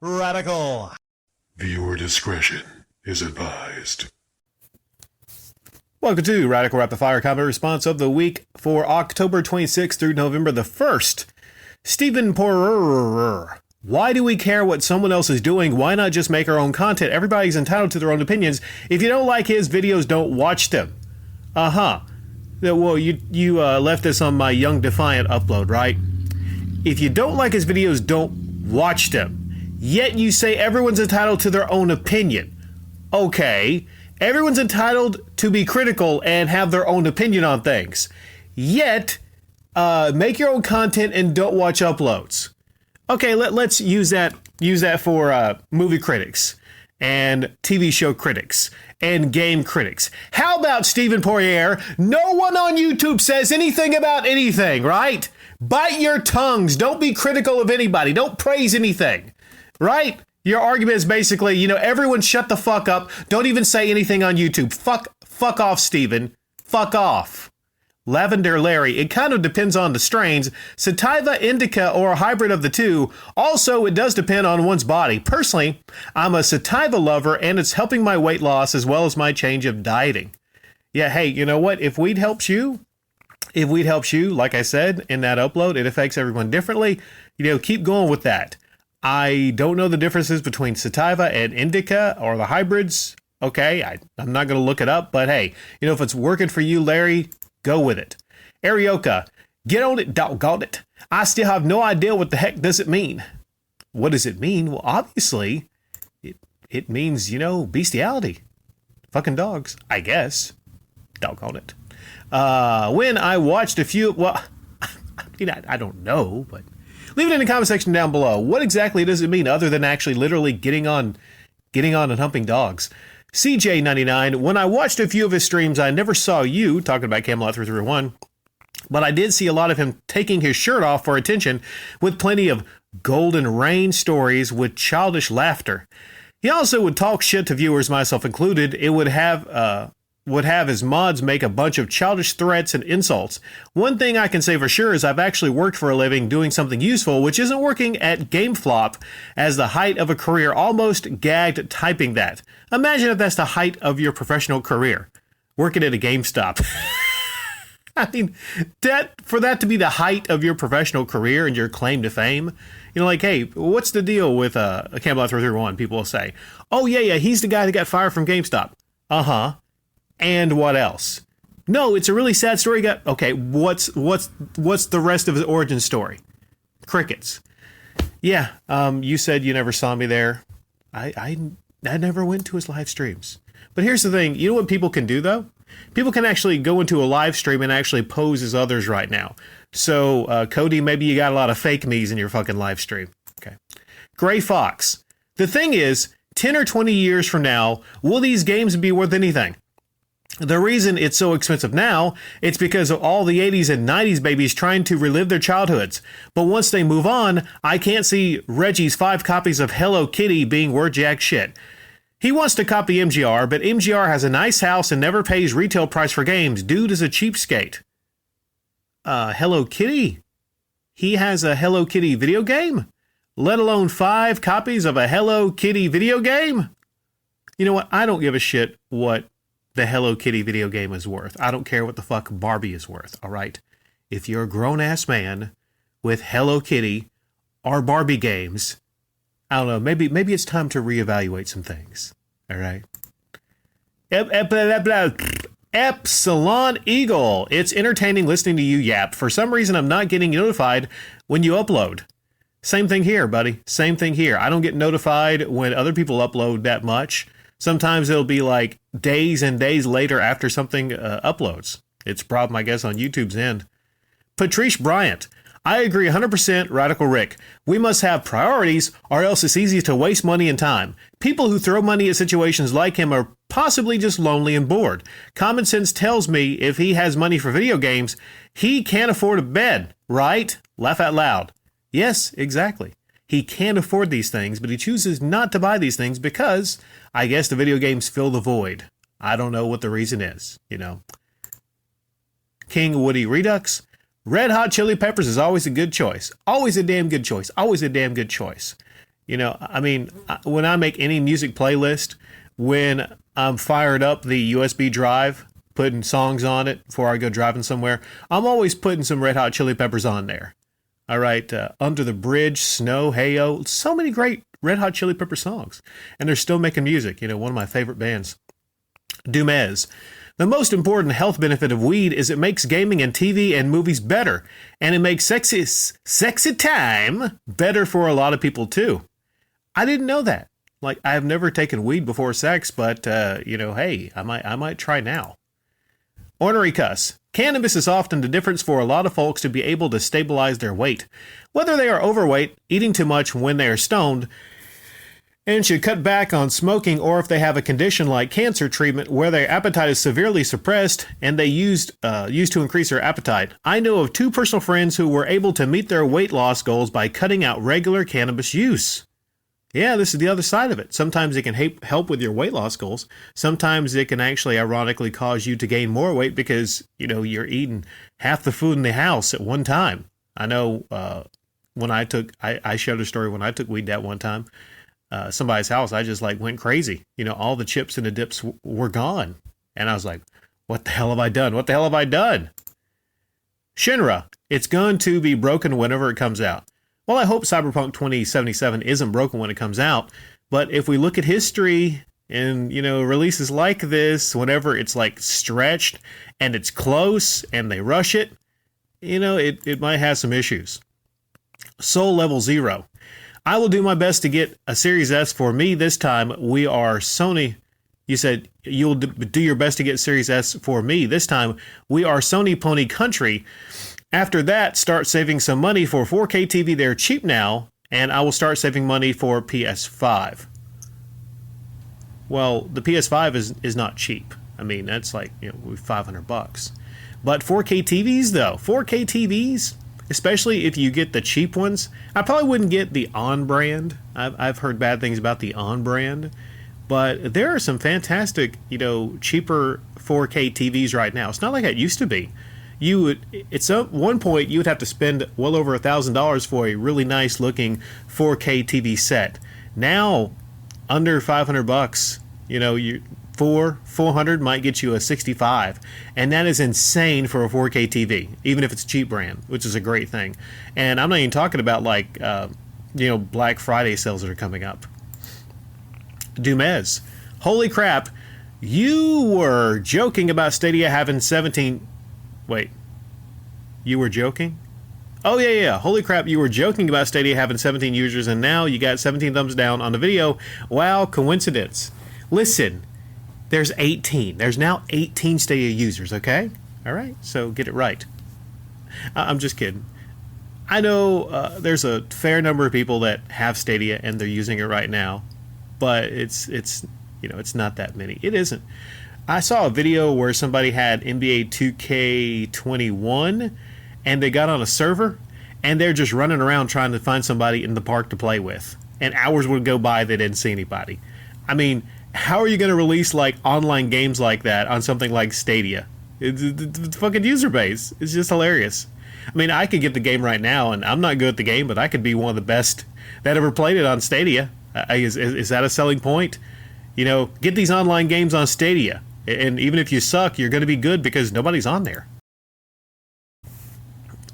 Radical. Viewer discretion is advised. Welcome to Radical Rapid Fire Combat Response of the Week for October 26th through November the 1st. Stephen Porrer. Why do we care what someone else is doing? Why not just make our own content? Everybody's entitled to their own opinions. If you don't like his videos, don't watch them. Well, you left this on my Young Defiant upload, right? If you don't like his videos, don't watch them. Yet you say everyone's entitled to their own opinion. Okay, everyone's entitled to be critical and have their own opinion on things. Yet, make your own content and don't watch uploads. Okay, let's use that for movie critics and TV show critics and game critics. How about Stephen Porrer? No one on YouTube says anything about anything, right? Bite your tongues. Don't be critical of anybody. Don't praise anything, right? Your argument is basically, everyone shut the fuck up. Don't even say anything on YouTube. Fuck off, Stephen. Fuck off. Lavender Larry, it kind of depends on the strains. Sativa, indica, or a hybrid of the two. Also, it does depend on one's body. Personally, I'm a sativa lover, and it's helping my weight loss as well as my change of dieting. Yeah, hey, you know what? If weed helps you, like I said in that upload, it affects everyone differently. Keep going with that. I don't know the differences between sativa and indica or the hybrids. Okay, I'm not going to look it up, but hey, if it's working for you, Larry, go with it. Arioka, get on it, doggone it. I still have no idea what the heck does it mean. What does it mean? Well, obviously, it means, bestiality. Fucking dogs, I guess. Doggone it. When I watched a few, I don't know, but leave it in the comment section down below. What exactly does it mean other than actually literally getting on and humping dogs? CJ99, when I watched a few of his streams, I never saw you, talking about Camelot 331, but I did see a lot of him taking his shirt off for attention with plenty of golden rain stories with childish laughter. He also would talk shit to viewers, myself included. It would have his mods make a bunch of childish threats and insults. One thing I can say for sure is I've actually worked for a living doing something useful, which isn't working at GameFlop as the height of a career. Almost gagged typing that. Imagine if that's the height of your professional career. Working at a GameStop. I mean, for that to be the height of your professional career and your claim to fame, hey, what's the deal with Camelot 331? People will say, oh yeah, he's the guy that got fired from GameStop. Uh-huh. And what else? No, it's a really sad story. Okay, what's the rest of his origin story? Crickets. Yeah, you said you never saw me there. I never went to his live streams. But here's the thing. You know what people can do, though? People can actually go into a live stream and actually pose as others right now. So, Cody, maybe you got a lot of fake me's in your fucking live stream. Okay. Gray Fox. The thing is, 10 or 20 years from now, will these games be worth anything? The reason it's so expensive now, it's because of all the 80s and 90s babies trying to relive their childhoods. But once they move on, I can't see Reggie's 5 copies of Hello Kitty being worth jack shit. He wants to copy MGR, but MGR has a nice house and never pays retail price for games. Dude is a cheapskate. Hello Kitty? He has a Hello Kitty video game? Let alone 5 copies of a Hello Kitty video game? You know what? I don't give a shit what the Hello Kitty video game is worth. I don't care what the fuck Barbie is worth, all right? If you're a grown-ass man with Hello Kitty or Barbie games, I don't know, maybe it's time to reevaluate some things, all right? Epsilon Eagle. It's entertaining listening to you yap. For some reason, I'm not getting notified when you upload. Same thing here, buddy. Same thing here. I don't get notified when other people upload that much. Sometimes it'll be like days and days later after something uploads. It's a problem, I guess, on YouTube's end. Patrice Bryant. I agree 100%, Radical Rick. We must have priorities or else it's easy to waste money and time. People who throw money at situations like him are possibly just lonely and bored. Common sense tells me if he has money for video games, he can't afford a bed, right? Laugh out loud. Yes, exactly. He can't afford these things, but he chooses not to buy these things because I guess the video games fill the void. I don't know what the reason is, King Woody Redux. Red Hot Chili Peppers is always a good choice. Always a damn good choice. Always a damn good choice. I mean, when I make any music playlist, when I'm fired up the USB drive, putting songs on it before I go driving somewhere, I'm always putting some Red Hot Chili Peppers on there. All right, Under the Bridge, Snow, Hey-O, so many great Red Hot Chili Pepper songs. And they're still making music, one of my favorite bands. Dumez. The most important health benefit of weed is it makes gaming and TV and movies better. And it makes sexy time better for a lot of people too. I didn't know that. Like, I've never taken weed before sex, but, hey, I might try now. Ornery cuss. Cannabis is often the difference for a lot of folks to be able to stabilize their weight. Whether they are overweight, eating too much when they are stoned, and should cut back on smoking, or if they have a condition like cancer treatment where their appetite is severely suppressed and they used to increase their appetite. I know of 2 personal friends who were able to meet their weight loss goals by cutting out regular cannabis use. Yeah, this is the other side of it. Sometimes it can help with your weight loss goals. Sometimes it can actually ironically cause you to gain more weight because, you're eating half the food in the house at one time. I know when I shared a story when I took weed that one time, somebody's house, I just went crazy. All the chips and the dips were gone. And I was like, what the hell have I done? What the hell have I done? Shinra, it's going to be broken whenever it comes out. Well, I hope Cyberpunk 2077 isn't broken when it comes out, but if we look at history and, releases like this, whenever it's stretched and it's close and they rush it, it might have some issues. Soul Level Zero. I will do my best to get a Series S for me this time. We are Sony. You said you'll do your best to get Series S for me this time. We are Sony Pony Country. After that, start saving some money for 4K TV. They're cheap now, and I will start saving money for PS5. Well, the PS5 is not cheap. I mean, that's $500. But 4K TVs, though, 4K TVs, especially if you get the cheap ones, I probably wouldn't get the On brand. I've heard bad things about the On brand, but there are some fantastic, cheaper 4K TVs right now. It's not like it used to be. At one point you would have to spend well over $1,000 for a really nice looking 4K TV set. Now, under $500, you 400 might get you a 65, and that is insane for a 4K TV, even if it's a cheap brand, which is a great thing. And I'm not even talking about Black Friday sales that are coming up. Dumez, holy crap, you were joking about Stadia having 17. Wait, you were joking? Oh, yeah. Holy crap, you were joking about Stadia having 17 users, and now you got 17 thumbs down on the video. Wow, coincidence. Listen, there's 18. There's now 18 Stadia users, okay? All right, so get it right. I'm just kidding. I know there's a fair number of people that have Stadia, and they're using it right now, but it's not that many. It isn't. I saw a video where somebody had NBA 2K21 and they got on a server and they're just running around trying to find somebody in the park to play with. And hours would go by, they didn't see anybody. I mean, how are you going to release online games like that on something like Stadia? It's fucking user base. It's just hilarious. I mean, I could get the game right now and I'm not good at the game, but I could be one of the best that ever played it on Stadia. Is that a selling point? Get these online games on Stadia. And even if you suck, you're going to be good because nobody's on there.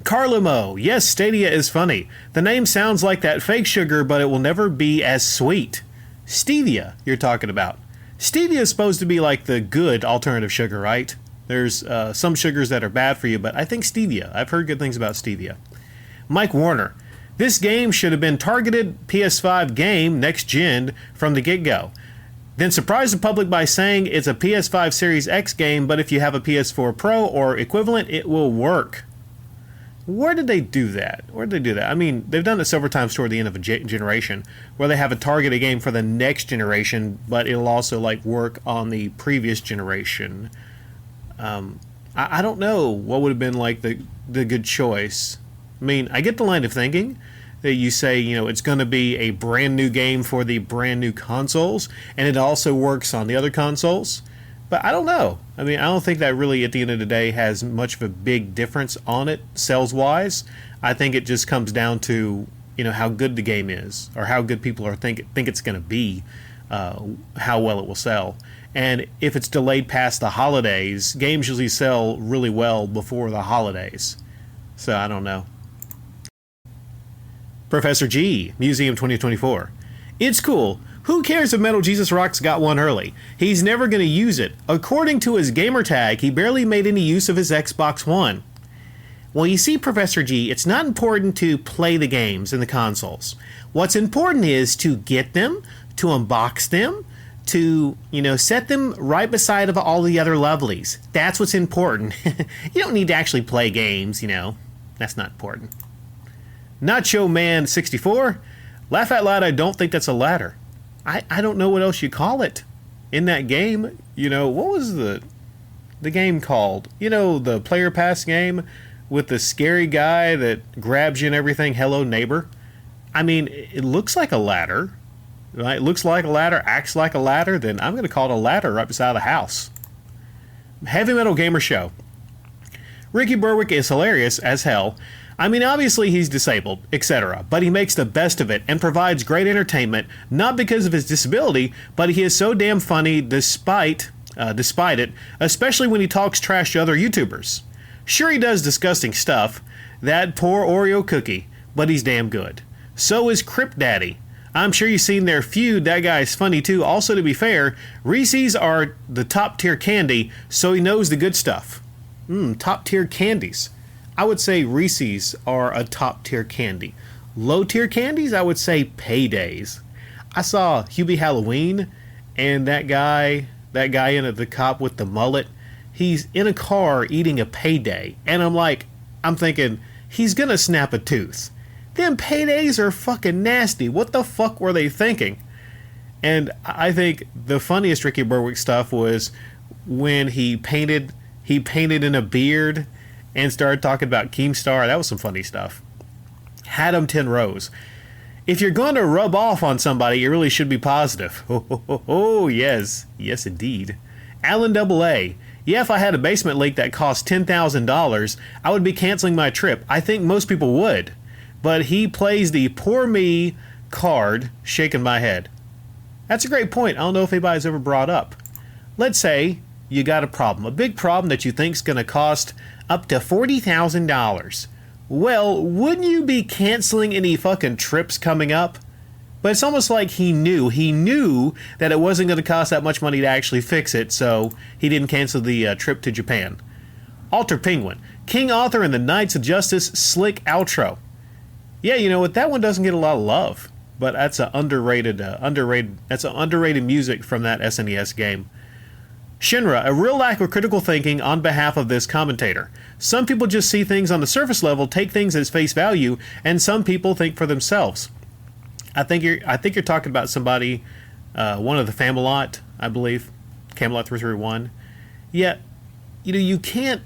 Carlimo, yes, Stadia is funny. The name sounds like that fake sugar, but it will never be as sweet. Stevia, you're talking about. Stevia is supposed to be like the good alternative sugar, right? There's some sugars that are bad for you, but I think stevia. I've heard good things about stevia. Mike Warner, this game should have been targeted PS5 game next gen from the get-go. Then surprise the public by saying it's a PS5 Series X game, but if you have a PS4 Pro or equivalent, it will work. Where did they do that? I mean, they've done it several times toward the end of a generation, where they have a targeted game for the next generation, but it'll also work on the previous generation. I don't know what would have been the good choice. I mean, I get the line of thinking that you say, it's going to be a brand new game for the brand new consoles, and it also works on the other consoles. But I don't know. I mean, I don't think that really, at the end of the day, has much of a big difference on it, sales-wise. I think it just comes down to, how good the game is or how good people think it's going to be, how well it will sell. And if it's delayed past the holidays, games usually sell really well before the holidays. So I don't know. Professor G, Museum 2024. It's cool. Who cares if Metal Jesus Rocks got one early? He's never going to use it. According to his gamer tag, he barely made any use of his Xbox One. Well, you see, Professor G, it's not important to play the games in the consoles. What's important is to get them, to unbox them, to, set them right beside of all the other lovelies. That's what's important. You don't need to actually play games, That's not important. Nacho Man 64. Laugh out loud, I don't think that's a ladder. I don't know what else you call it in that game. What was the game called? The Player Pass game with the scary guy that grabs you and everything. Hello, neighbor. I mean, it looks like a ladder. Right? It looks like a ladder, acts like a ladder. Then I'm going to call it a ladder right beside the house. Heavy Metal Gamer Show. Ricky Berwick is hilarious as hell. I mean, obviously he's disabled, etc., but he makes the best of it and provides great entertainment, not because of his disability, but he is so damn funny despite it, especially when he talks trash to other YouTubers. Sure, he does disgusting stuff, that poor Oreo cookie, but he's damn good. So is Crypt Daddy. I'm sure you've seen their feud, that guy's funny too. Also, to be fair, Reese's are the top tier candy, so he knows the good stuff. Top tier candies. I would say Reese's are a top tier candy. Low tier candies, I would say Paydays. I saw Hubie Halloween and that guy in it, the cop with the mullet. He's in a car eating a Payday, and I'm thinking he's gonna snap a tooth. Them Paydays are fucking nasty. What the fuck were they thinking? And I think the funniest Ricky Berwick stuff was when he painted in a beard and started talking about Keemstar. That was some funny stuff. Hadam 10 Rose. If you're going to rub off on somebody, you really should be positive. Oh, yes. Yes, indeed. Alan AA. Yeah, if I had a basement leak that cost $10,000, I would be canceling my trip. I think most people would. But he plays the poor me card, shaking my head. That's a great point. I don't know if anybody's ever brought up. Let's say you got a problem. A big problem that you think's going to cost up to $40,000. Well, wouldn't you be canceling any fucking trips coming up? But it's almost like he knew that it wasn't going to cost that much money to actually fix it, so he didn't cancel the trip to Japan. Alter Penguin. King Arthur and the Knights of Justice slick outro. Yeah, you know what? That one doesn't get a lot of love, but that's an underrated music from that SNES game. Shinra, a real lack of critical thinking on behalf of this commentator. Some people just see things on the surface level, take things as face value, and some people think for themselves. I think you're talking about somebody, one of the Famelot, I believe, Camelot 331. Yeah, you can't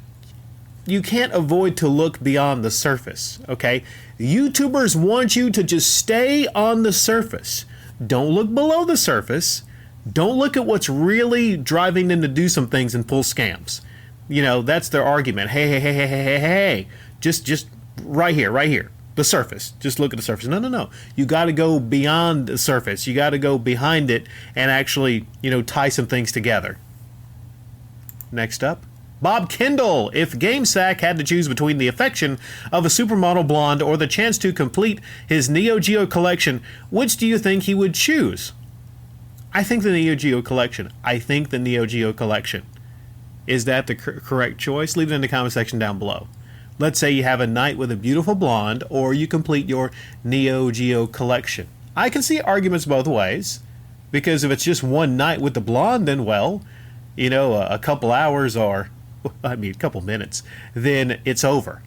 avoid to look beyond the surface, okay? YouTubers want you to just stay on the surface. Don't look below the surface. Don't look at what's really driving them to do some things and pull scams. That's their argument. Hey. Just right here. The surface. Just look at the surface. No. You got to go beyond the surface. You got to go behind it and actually, tie some things together. Next up. Bob Kendall. If GameSack had to choose between the affection of a supermodel blonde or the chance to complete his Neo Geo collection, which do you think he would choose? I think the Neo Geo collection. Is that the correct choice? Leave it in the comment section down below. Let's say you have a night with a beautiful blonde, or you complete your Neo Geo collection. I can see arguments both ways, because if it's just one night with the blonde, then a couple hours or, a couple minutes, then it's over.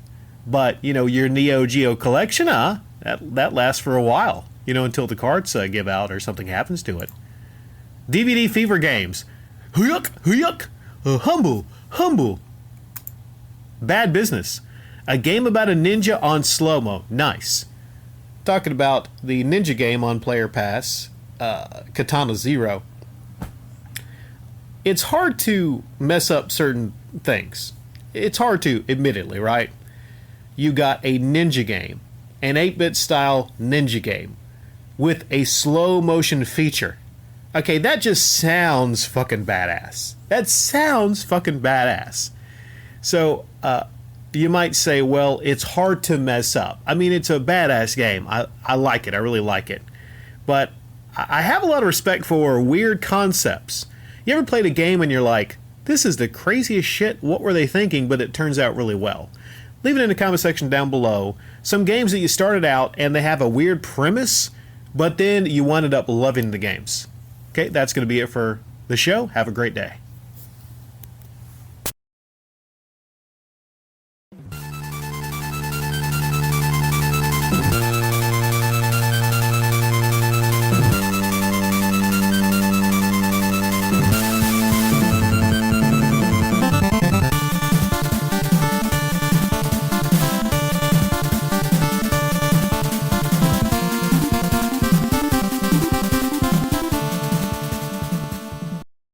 But, your Neo Geo collection, that lasts for a while, until the cards give out or something happens to it. DVD Fever Games. Huyuk. Humble. Bad Business. A game about a ninja on slow-mo. Nice. Talking about the ninja game on Player Pass, Katana Zero. It's hard to mess up certain things. It's hard to, admittedly, right? You got a ninja game, an 8-bit style ninja game with a slow motion feature. Okay, that just sounds fucking badass. That sounds fucking badass. So, you might say, well, it's hard to mess up. I mean, it's a badass game. I like it. I really like it. But I have a lot of respect for weird concepts. You ever played a game and you're like, this is the craziest shit, what were they thinking? But it turns out really well. Leave it in the comment section down below. Some games that you started out and they have a weird premise, but then you ended up loving the games. Okay, that's going to be it for the show. Have a great day.